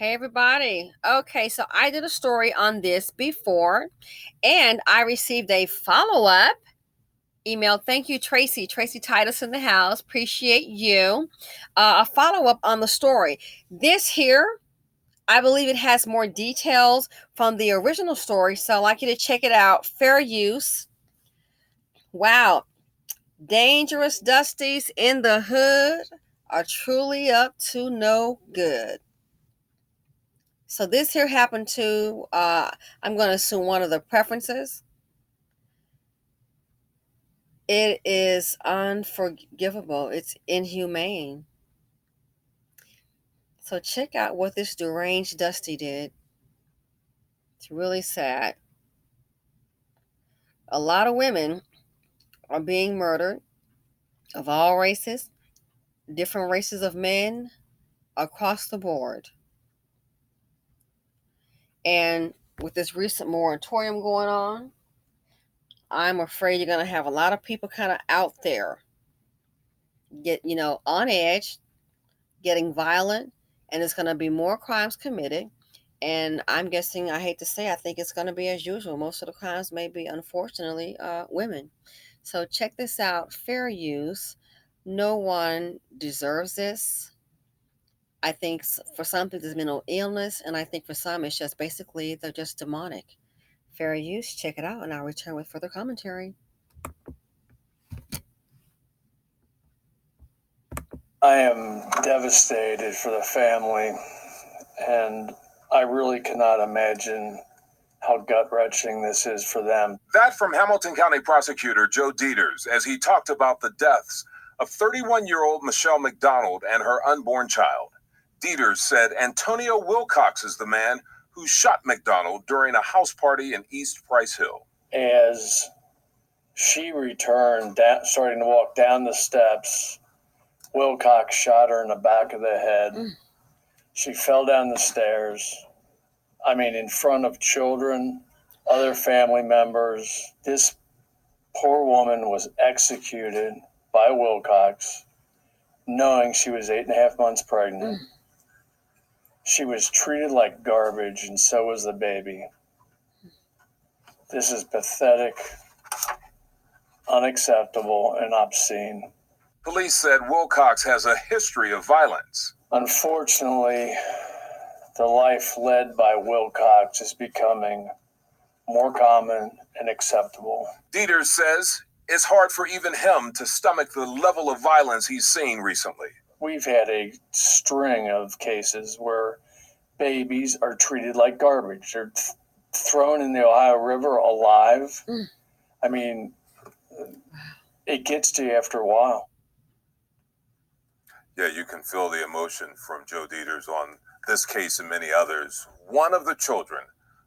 Hey everybody. Okay, so I did a story on this before and I received a follow-up email. Thank you, Tracy. Tracy Titus in the house. Appreciate you. A follow-up on the story. This here, I believe it has more details from the original story, so I'd like you to check it out. Fair use. Wow. Dangerous Dusties in the hood are truly up to no good. So this here happened to, I'm going to assume one of the preferences. It is unforgivable. It's inhumane. So check out what this deranged Dusty did. It's really sad. A lot of women are being murdered of all races, different races of men across the board. And with this recent moratorium going on, I'm afraid you're going to have a lot of people kind of out there get, on edge, getting violent, and there's going to be more crimes committed. And I'm guessing, I hate to say, I think it's going to be as usual. Most of the crimes may be, unfortunately, women. So check this out. Fair use. No one deserves this. I think for some people there's mental illness, and I think for some it's just basically they're just demonic. Fair use. Check it out, and I'll return with further commentary. I am devastated for the family, and I really cannot imagine how gut-wrenching this is for them. That from Hamilton County Prosecutor Joe Dieters as he talked about the deaths of 31-year-old Michelle McDonald and her unborn child. Dieters said Antonio Wilcox is the man who shot McDonald during a house party in East Price Hill. As she returned, starting to walk down the steps, Wilcox shot her in the back of the head. She fell down the stairs. In front of children, other family members. This poor woman was executed by Wilcox, knowing she was 8.5 months pregnant. She was treated like garbage, and so was the baby. This is pathetic, unacceptable, and obscene. Police said Wilcox has a history of violence. Unfortunately, the life led by Wilcox is becoming more common and acceptable. Dieters says it's hard for even him to stomach the level of violence he's seen recently. We've had a string of cases where babies are treated like garbage. They're thrown in the Ohio River alive. It gets to you after a while. Yeah, you can feel the emotion from Joe Dieters on this case and many others. One of the children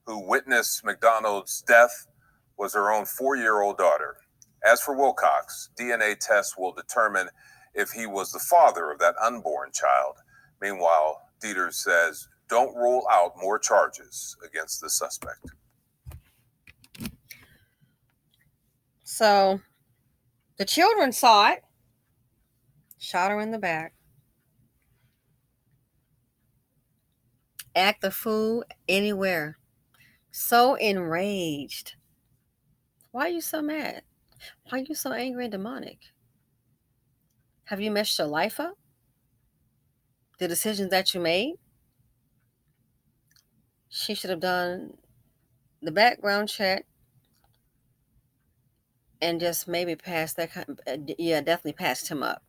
who witnessed McDonald's death was her own 4-year-old daughter. As for Wilcox, DNA tests will determine if he was the father of that unborn child. Meanwhile, Dieters says don't rule out more charges against the suspect. So the children saw it, shot her in the back. Act the fool anywhere. So enraged. Why are you so mad? Why are you so angry and demonic? Have you messed your life up? The decisions that you made? She should have done the background check and just maybe passed that definitely passed him up.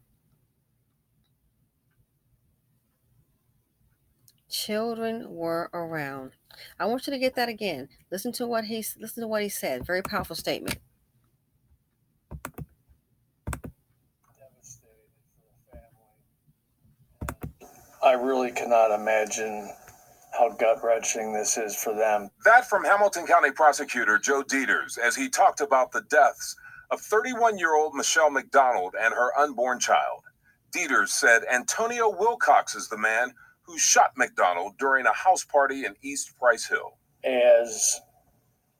Children were around. I want you to get that again. Listen to what he said. Very powerful statement. Devastated for the family. I really cannot imagine how gut-wrenching this is for them. That from Hamilton County Prosecutor Joe Dieters as he talked about the deaths of 31-year-old Michelle McDonald and her unborn child. Dieters said Antonio Wilcox is the man who shot McDonald during a house party in East Price Hill. As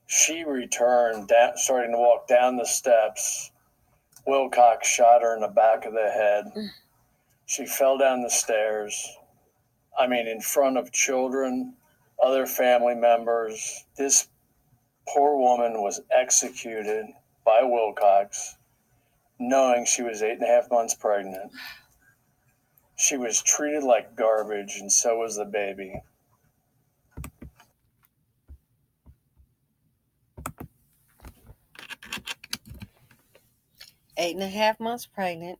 she returned, starting to walk down the steps, Wilcox shot her in the back of the head. She fell down the stairs. I mean, in front of children, other family members. This poor woman was executed by Wilcox, knowing she was 8.5 months pregnant. She was treated like garbage, and so was the baby. 8.5 months pregnant.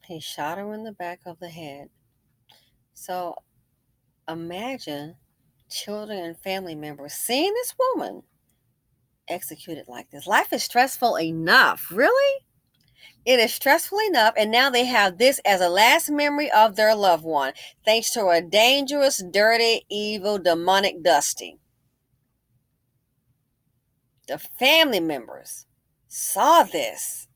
He shot her in the back of the head. So imagine children and family members seeing this woman executed like this. Life is stressful enough, really? It is stressful enough, and now they have this as a last memory of their loved one, thanks to a dangerous, dirty, evil, demonic Dusty. The family members saw this.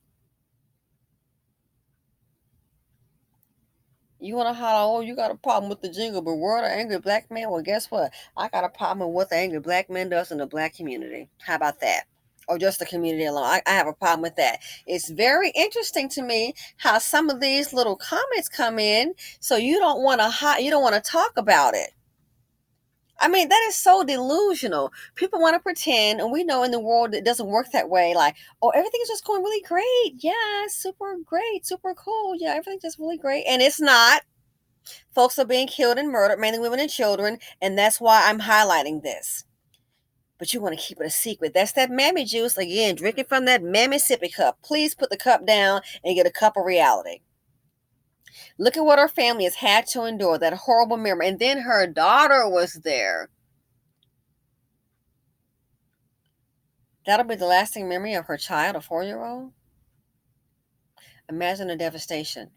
You want to holler, oh, you got a problem with the jingle, but we're an angry black man? Well, guess what? I got a problem with what the angry black man does in the black community. How about that? Or just the community alone. I have a problem with that. It's very interesting to me how some of these little comments come in. So you don't want to talk about it. I mean, that is so delusional. People want to pretend, and we know in the world it doesn't work that way. Like, oh, everything is just going really great. Yeah, super great, super cool. Yeah, everything's just really great. And it's not. Folks are being killed and murdered, mainly women and children, and that's why I'm highlighting this. But you want to keep it a secret. That's that mammy juice. Again, drinking from that mammy sippy cup. Please put the cup down and get a cup of reality. Look at what her family has had to endure, that horrible memory. And then her daughter was there. That'll be the lasting memory of her child, a 4-year-old. Imagine the devastation.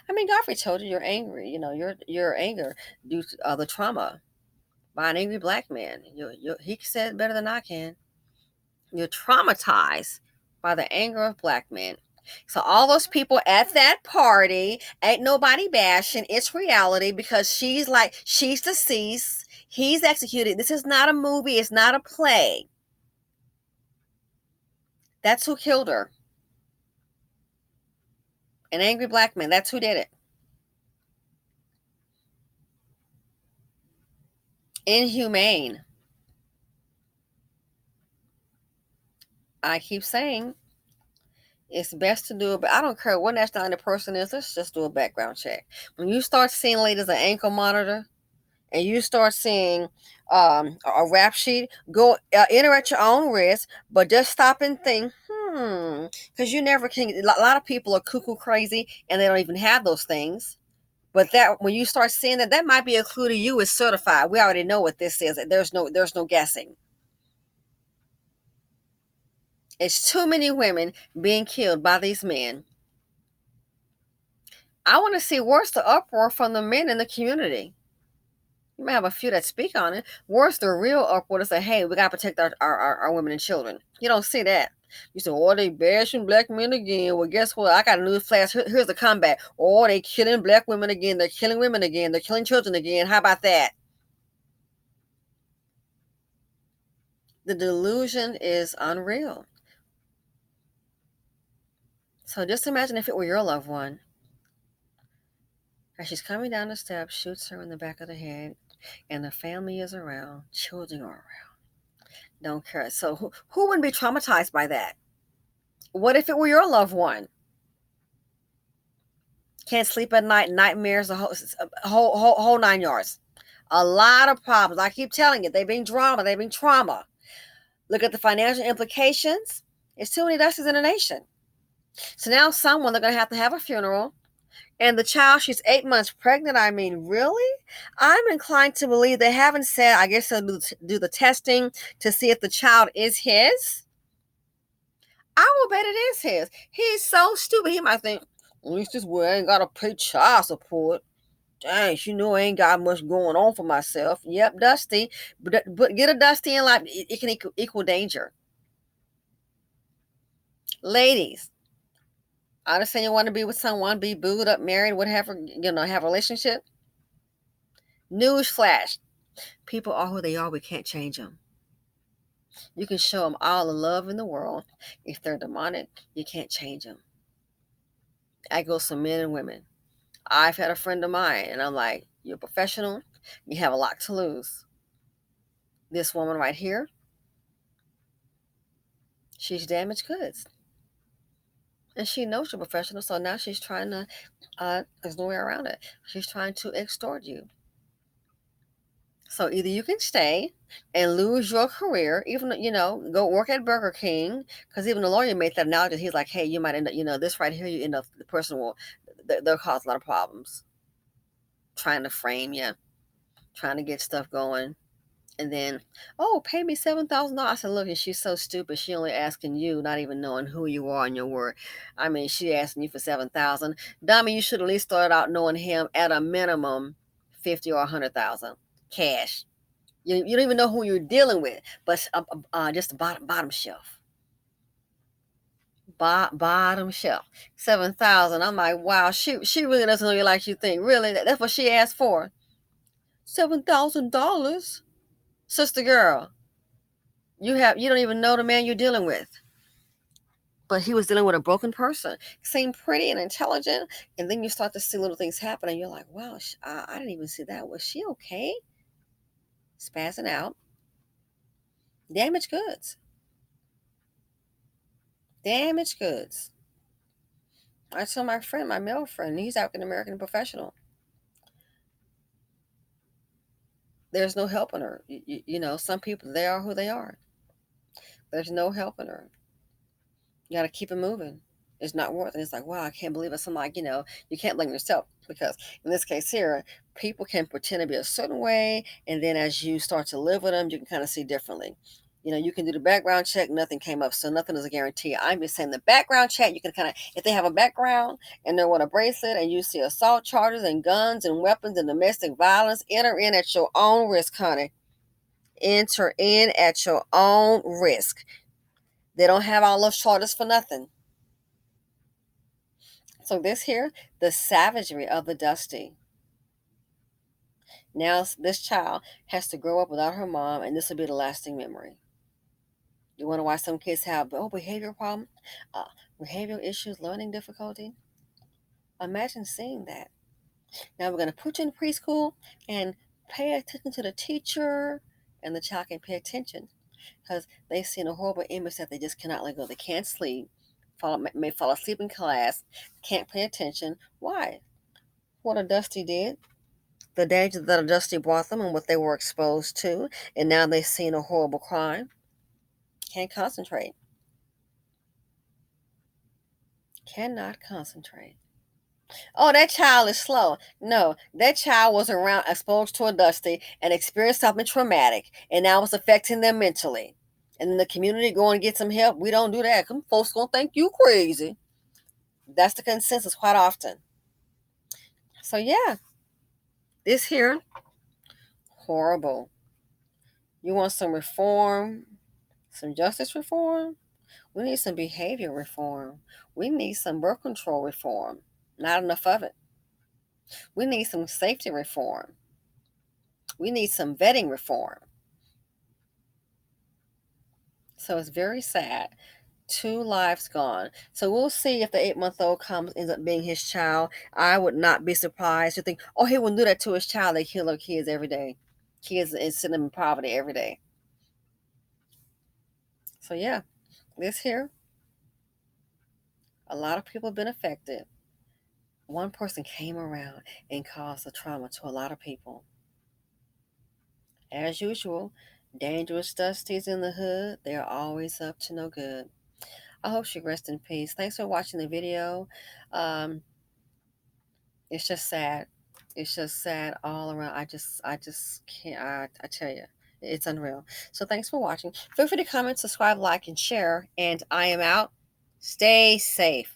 I mean, Godfrey told you you're angry. You know, your anger due to the trauma by an angry black man. He said it better than I can. You're traumatized by the anger of black men. So all those people at that party, ain't nobody bashing. It's reality because she's deceased. He's executed. This is not a movie. It's not a play. That's who killed her. An angry black man. That's who did it. Inhumane. I keep saying it's best to do it, but I don't care what nationality the person is. Let's just do a background check. When you start seeing ladies an ankle monitor, and you start seeing a rap sheet, go enter at your own risk, but just stop and think, because you never can. A lot of people are cuckoo crazy, and they don't even have those things. But that when you start seeing that might be a clue to you. Is certified. We already know what this is. There's no guessing. It's too many women being killed by these men. I want to see where's the uproar from the men in the community. You may have a few that speak on it. Where's the real uproar to say, hey, we got to protect our women and children? You don't see that. You say, oh, they bashing black men again. Well, guess what? I got a news flash. Here's the comeback. Oh, they killing black women again. They're killing women again. They're killing children again. How about that? The delusion is unreal. So just imagine if it were your loved one. As she's coming down the steps, shoots her in the back of the head, and the family is around. Children are around. Don't care. So who wouldn't be traumatized by that? What if it were your loved one? Can't sleep at night, nightmares, the whole 9 yards. A lot of problems. I keep telling you, they bring drama. They bring trauma. Look at the financial implications. It's too many Dusties in the nation. So now they're going to have a funeral. And the child, she's 8 months pregnant. I mean, really? I'm inclined to believe they haven't said, I guess they'll do the testing to see if the child is his. I will bet it is his. He's so stupid. He might think, at least this way I ain't got to pay child support. Dang, she knew I ain't got much going on for myself. Yep, Dusty. But get a Dusty in life. It can equal danger. Ladies, I understand you want to be with someone, be booed up, married, whatever, have a relationship. Newsflash. People are who they are. We can't change them. You can show them all the love in the world. If they're demonic, you can't change them. I go some men and women. I've had a friend of mine, and I'm like, You're a professional. You have a lot to lose. This woman right here, she's damaged goods. And she knows you're professional, so now she's trying to, there's no way around it. She's trying to extort you. So either you can stay and lose your career, even, go work at Burger King, because even the lawyer made that analogy. He's like, hey, you might end up, this right here, you end up, the person will, they'll cause a lot of problems trying to frame you, trying to get stuff going. And then, oh, pay me $7,000. I said, look, and she's so stupid. She only asking you, not even knowing who you are and your word. I mean, she asking you for $7,000. Dummy, you should at least start out knowing him at a minimum 50 or 100,000 cash. You don't even know who you're dealing with, but just the bottom shelf. Bottom shelf. 7,000. I'm like, wow, she really doesn't know you like you think. Really? That's what she asked for. $7,000? Sister girl. You don't even know the man you're dealing with. But he was dealing with a broken person. Seemed pretty and intelligent. And then you start to see little things happen and you're like, wow, I didn't even see that. Was she okay? Spazzing out. Damaged goods. Damaged goods. I tell my friend, my male friend, he's African American professional. There's no helping her. Some people, they are who they are. There's no helping her. You got to keep it moving. It's not worth it. It's like, wow, I can't believe it. I'm like, you can't blame yourself, because in this case here, people can pretend to be a certain way, and then as you start to live with them, you can kind of see differently. You can do the background check, nothing came up, so nothing is a guarantee. I'm just saying the background check, you can kind of, if they have a background and they're with a bracelet and you see assault charges and guns and weapons and domestic violence, enter in at your own risk, honey. Enter in at your own risk. They don't have all those charges for nothing. So this here, the savagery of the Dusty. Now this child has to grow up without her mom, and this will be the lasting memory. You wonder why some kids have behavioral problem, behavioral issues, learning difficulty. Imagine seeing that. Now we're going to put you in preschool and pay attention to the teacher, and the child can pay attention because they've seen a horrible image that they just cannot let go. They can't sleep, may fall asleep in class, can't pay attention. Why? What a Dusty did, the danger that a Dusty brought them and what they were exposed to, and now they've seen a horrible crime. Can't concentrate. Cannot concentrate. Oh, that child is slow. No, that child was around, exposed to a Dusty, and experienced something traumatic, and now it's affecting them mentally. And then the community going to get some help. We don't do that. Some folks gonna think you crazy. That's the consensus quite often. So yeah, this here, horrible. You want some reform, some justice reform? We need some behavior reform. We need some birth control reform. Not enough of it. We need some safety reform. We need some vetting reform. So it's very sad. 2 lives gone. So we'll see if the 8-month-old ends up being his child. I would not be surprised to think, oh, he wouldn't do that to his child. They kill their kids every day. Kids and send them in poverty every day. So yeah, this here, a lot of people have been affected. One person came around and caused the trauma to a lot of people. As usual, dangerous Dusties in the hood, they're always up to no good. I hope she rests in peace. Thanks for watching the video. It's just sad. It's just sad all around. I just can't. I tell you, it's unreal. So thanks for watching. Feel free to comment, subscribe, like, and share. And I am out. Stay safe.